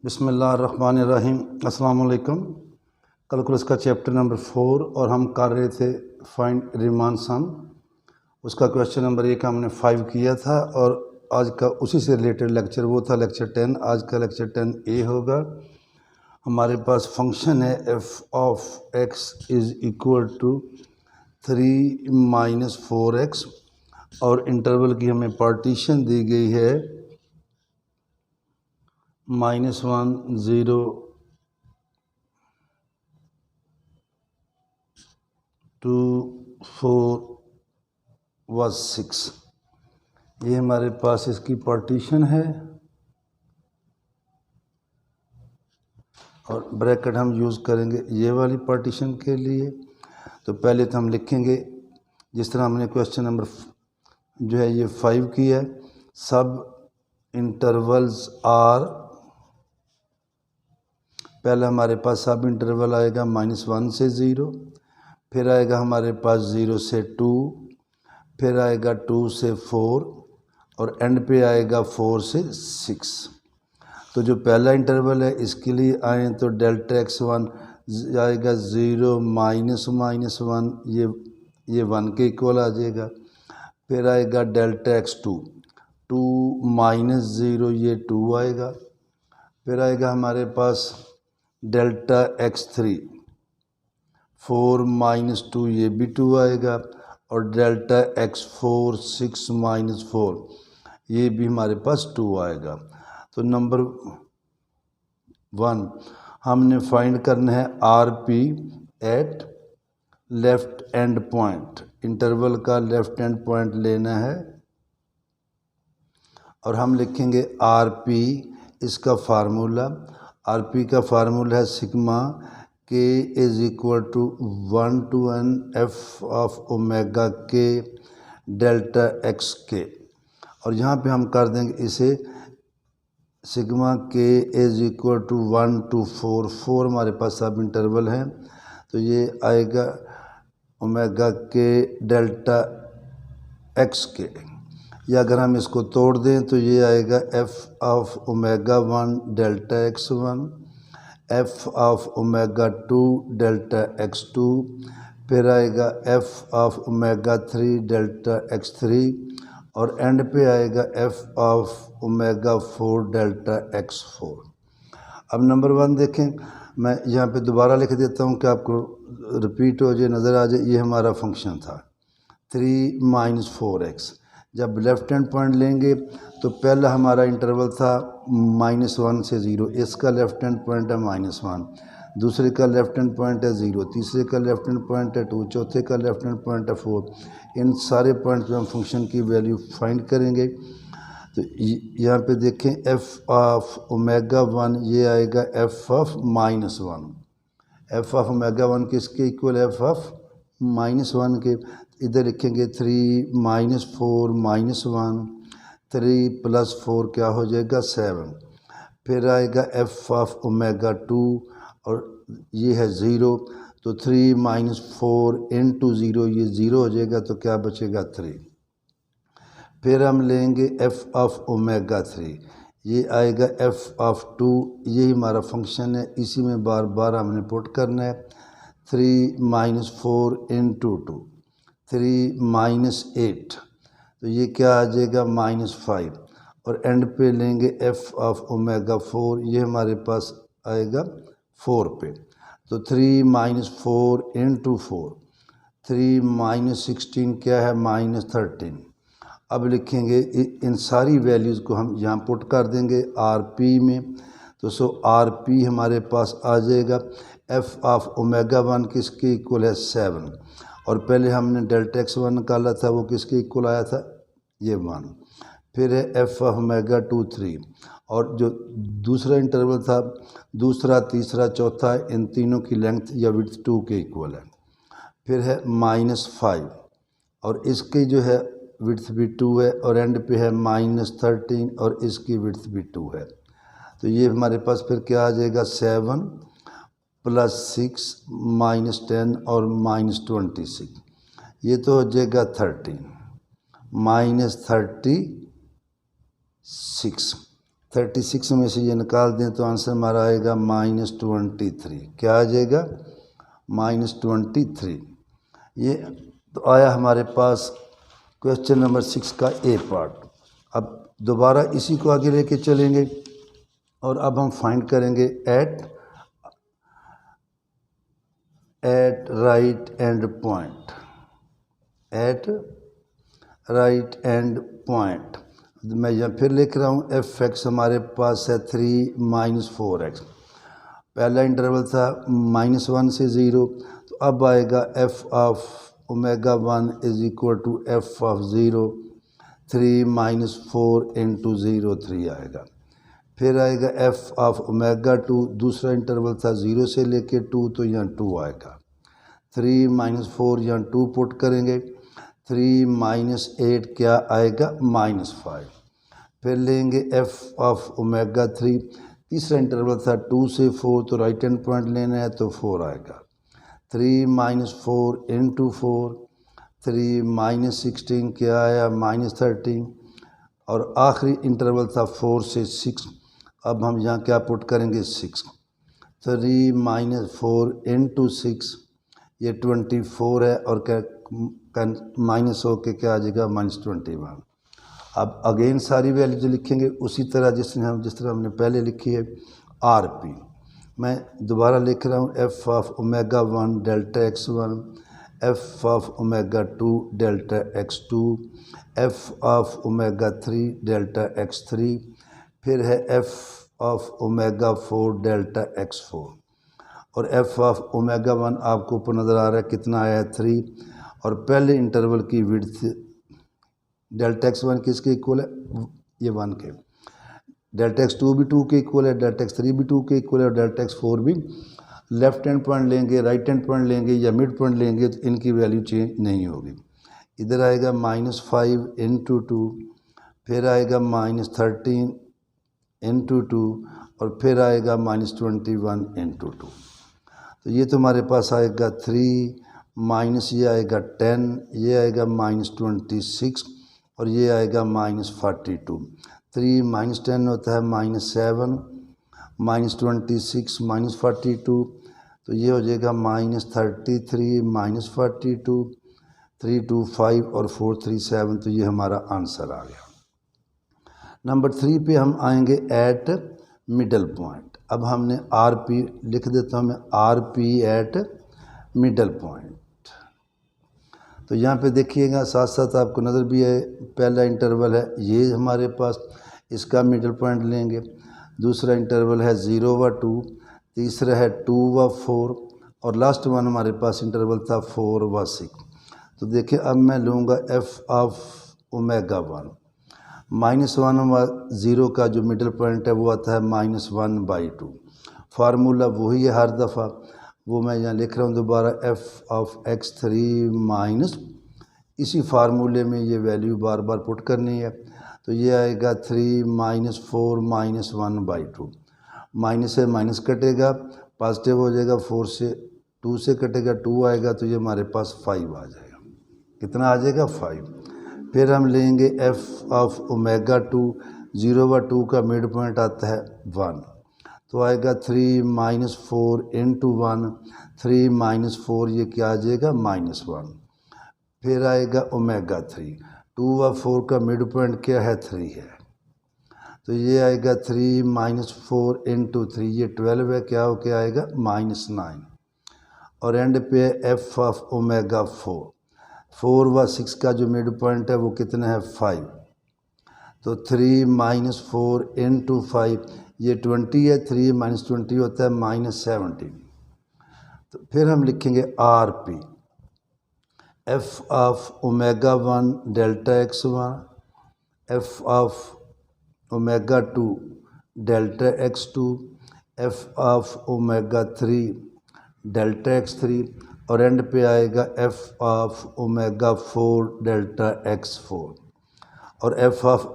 बिस्मिल्लाहिर्रहमानिर्रहीम। अस्सलाम वालेकुम। कैलकुलस का चैप्टर नंबर 4 और हम कर रहे थे फाइंड रीमान सम। उसका क्वेश्चन नंबर 1 हमने 5 किया था और आज का उसी से रिलेटेड लेक्चर वो था लेक्चर 10। आज का लेक्चर 10A होगा। हमारे पास फंक्शन है f of x is equal to 3 - 4x और इंटरवल की हमें पार्टीशन दी गई है -1 0 2 4 व 6। ये हमारे पास इसकी पार्टीशन है और ब्रैकेट हम यूज़ करेंगे ये वाली पार्टीशन के लिए। तो पहले तो हम लिखेंगे जिस तरह हमने क्वेश्चन नंबर जो है ये 5 किया है। सब इंटरवल्स आर, पहले हमारे पास सब इंटरवल आएगा -1 से 0, फिर आएगा हमारे पास 0 से 2, फिर आएगा 2 से 4 और एंड पे आएगा 4 से 6। तो जो पहला इंटरवल है इसके लिए आए तो डेल्टा x1 आएगा 0 -1, ये 1 के इक्वल आ जाएगा। फिर आएगा डेल्टा x2 2 -0, ये 2 आएगा। फिर आएगा हमारे पास डेल्टा x3 4 - 2, ये भी 2 आएगा। और डेल्टा x4 6 - 4, ये भी हमारे पास 2 आएगा। तो नंबर 1 हमने फाइंड करना है RP at left end point. Interval का लेफ्ट एंड पॉइंट लेना है और हम लिखेंगे RP, इसका फार्मूला RP का फार्मूला है sigma K is equal to 1 to n f of omega K delta XK। और यहाँ पे हम कर देंगे इसे sigma K is equal to 1 to 4 4 हमारे पास सब इंटरवल हैं। तो ये आएगा ओमेगा K डेल्टा XK। या अगर हम इसको तोड़ दें तो ये आएगा f of omega 1 delta x1, f of omega 2 delta x2, फिर आएगा f of omega 3 delta x3 और एंड पे आएगा f of omega 4 delta x4। अब नंबर 1 देखें, मैं यहाँ पे दोबारा लिख देता हूँ कि आपको रिपीट हो जाए, नज़र आ जाए। ये हमारा फंक्शन था 3 - 4x। जब लेफ्ट हैंड पॉइंट लेंगे तो पहला हमारा इंटरवल था -1 से 0, इसका लेफ्ट हैंड पॉइंट है -1, दूसरे का लेफ्ट हैंड पॉइंट है 0, तीसरे का लेफ्ट हैंड पॉइंट है 2, चौथे का लेफ्ट हैंड पॉइंट है 4। इन सारे पॉइंट पे हम फंक्शन की वैल्यू फाइंड करेंगे। तो यहाँ पे देखें f ऑफ ओमेगा 1 ये आएगा f of -1। f of omega 1 किसके इक्वल है? f ऑफ -1 के। इधर लिखेंगे 3 - 4 -1, 3 + 4 क्या हो जाएगा 7। फिर आएगा f ऑफ ओमेगा 2 और ये है 0, तो 3 - 4 × 0, ये 0 हो जाएगा, तो क्या बचेगा 3। फिर हम लेंगे f ऑफ ओमेगा 3, ये आएगा f ऑफ 2, यही हमारा फंक्शन है, इसी में बार बार हमने पुट करना है। 3 - 4 × 2, 3 - 8, तो ये क्या आ जाएगा -5 और एंड पे लेंगे f ऑफ ओमेगा 4, ये हमारे पास आएगा 4 पे। तो 3 - 4 × 4, 3 - 16 क्या है -13। अब लिखेंगे इन सारी वैल्यूज़ को हम यहाँ पुट कर देंगे RP में। तो RP हमारे पास आ जाएगा f ऑफ ओमेगा 1 किसके इक्वल है 7 और पहले हमने डेल्टा x1 निकाला था, वो किसके इक्वल आया था? ये 1। फिर है f ऑफ ओमेगा 2 3 और जो दूसरा इंटरवल था, दूसरा, तीसरा, चौथा, इन तीनों की लेंथ या विड्थ 2 के इक्वल है। फिर है -5 और इसकी जो है विड्थ भी 2 है और एंड पे है -13 और इसकी विड्थ भी 2 है। तो ये हमारे पास फिर क्या आ जाएगा 7 + 6 -10 और -26, ये तो हो जाएगा 13 -36। 36 में से ये निकाल दें तो आंसर हमारा आएगा -23। क्या आ जाएगा? -23। ये तो आया हमारे पास क्वेश्चन नंबर 6 का ए पार्ट। अब दोबारा इसी को आगे लेके चलेंगे और अब हम फाइंड करेंगे at right end point. At right end point मैं यहाँ फिर लिख रहा हूँ f(x) हमारे पास है 3 - 4x। पहला इंटरवल था -1 से 0, तो अब आएगा f ऑफ ω1 = f ऑफ 0 3 - 4 × 0 3 आएगा। फिर आएगा f ऑफ ω2, दूसरा इंटरवल था 0 से लेके 2, तो यहाँ 2 आएगा। 3 - 4 यहाँ 2 पुट करेंगे, 3 - 8 क्या आएगा? -5। फिर लेंगे f ऑफ ω3, तीसरा इंटरवल था 2 से 4, तो राइट हैंड पॉइंट लेना है तो 4 आएगा। 3 - 4 × 4, 3 - 16 क्या आया? -13। और आखिरी इंटरवल था 4 से 6, अब हम यहाँ क्या पुट करेंगे? 6। 3 - 4 × 6 ये 24 है, और क्या माइनस हो के क्या आ जाएगा? -21। अब अगेन सारी वैल्यू जो लिखेंगे उसी तरह जिस तरह हमने पहले लिखी है। RP मैं दोबारा लिख रहा हूँ f of ω1 delta x1, f of ω2 delta x2, f of ω3 delta x3, फिर है f ऑफ ω4 डेल्टा x4, और f ऑफ ω1 आपको ऊपर नज़र आ रहा है कितना आया है? 3, और पहले इंटरवल की विड्थ डेल्टा x1 किसके इक्वल है? ये 1 के। डेल्टा x2 भी 2 के इक्वल है, डेल्टा x3 भी 2 के इक्वल है, और डेल्टा x4 भी। लेफ्ट हैंड पॉइंट लेंगे, राइट हैंड पॉइंट लेंगे या मिड पॉइंट लेंगे तो इनकी वैल्यू चेंज नहीं होगी। इधर आएगा -5 × 2, फिर आएगा -13 × 2, और फिर आएगा -21 × 2। तो ये तो हमारे पास आएगा 3 माइनस ये आएगा 10, ये आएगा -26, और ये आएगा -42। 3 - 10 होता है -7, -26 -42, तो ये हो जाएगा -33 -42, 325 और 437, तो ये हमारा आंसर आ गया। नंबर 3 पे हम आएंगे एट मिडल पॉइंट। अब हमने RP लिख देता हूँ मैं, RP एट मिडल पॉइंट। तो यहाँ पे देखिएगा साथ साथ आपको नज़र भी है, पहला इंटरवल है ये हमारे पास, इसका मिडल पॉइंट लेंगे। दूसरा इंटरवल है 0 व 2, तीसरा है 2 व 4, और लास्ट वन हमारे पास इंटरवल था 4 व 6। तो देखिए अब मैं लूँगा f ऑफ ω1। -1 व 0 का जो मिडल पॉइंट है वो आता है -1/2। फार्मूला वही है हर दफ़ा, वो मैं यहाँ लिख रहा हूँ दोबारा, f ऑफ x3 माइनस, इसी फार्मूले में ये वैल्यू बार बार पुट करनी है। तो ये आएगा 3 - 4 - 1/2। माइनस से माइनस कटेगा, पॉजिटिव हो जाएगा, 4 से 2 से कटेगा, 2 आएगा, तो ये हमारे पास 5 आ जाएगा। कितना आ जाएगा? 5। फिर हम लेंगे f ऑफ ω2, 0 व 2 का मिड पॉइंट आता है 1, तो आएगा 3 - 4 × 1, 3 - 4 ये क्या आ जाएगा? -1। फिर आएगा ω3, 2 व 4 का मिड पॉइंट क्या है? 3 है, तो ये आएगा 3 - 4 × 3, ये 12 है, क्या हो के आएगा? -9। और एंड पे f ऑफ ω4, 4 व 6 का जो मिड पॉइंट है वो कितना है? 5, तो 3 - 4 × 5 ये 20 है, 3 - 20 होता है -17। तो फिर हम लिखेंगे RP, f of ω1 delta x1, f of ω2 delta x2, f of ω3 delta x3, और एंड पे आएगा f ऑफ ω4 डेल्टा x4, और f ऑफ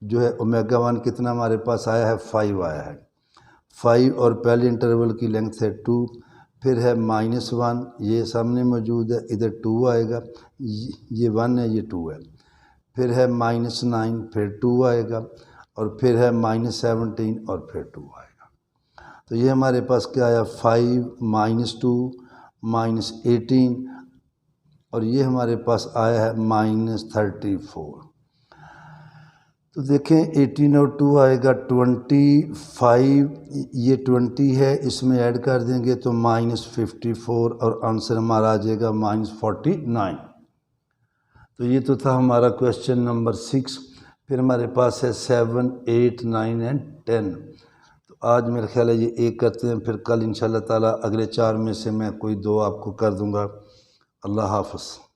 जो है ω1 कितना हमारे पास आया है? 5 आया है। 5 और पहले इंटरवल की लेंथ है 2, फिर है -1, ये सामने मौजूद है, इधर 2 आएगा, ये 1 है, ये 2 है। फिर है -9, फिर 2 आएगा, और फिर है -17 और फिर 2 आएगा। तो ये हमारे पास क्या आया 5 -2 -18 और ये हमारे पास आया है -34। तो देखें 18 और 2 आएगा 25, ये 20 है, इसमें ऐड कर देंगे तो -54 और आंसर हमारा आ जाएगा -49। तो ये तो था हमारा क्वेश्चन नंबर 6। फिर हमारे पास है 7, 8, 9 एंड 10। तो आज मेरा ख्याल है ये एक करते हैं, फिर कल इंशाल्लाह ताला अगले 4 में से मैं कोई 2 आपको कर दूंगा। अल्लाह हाफ़िज़।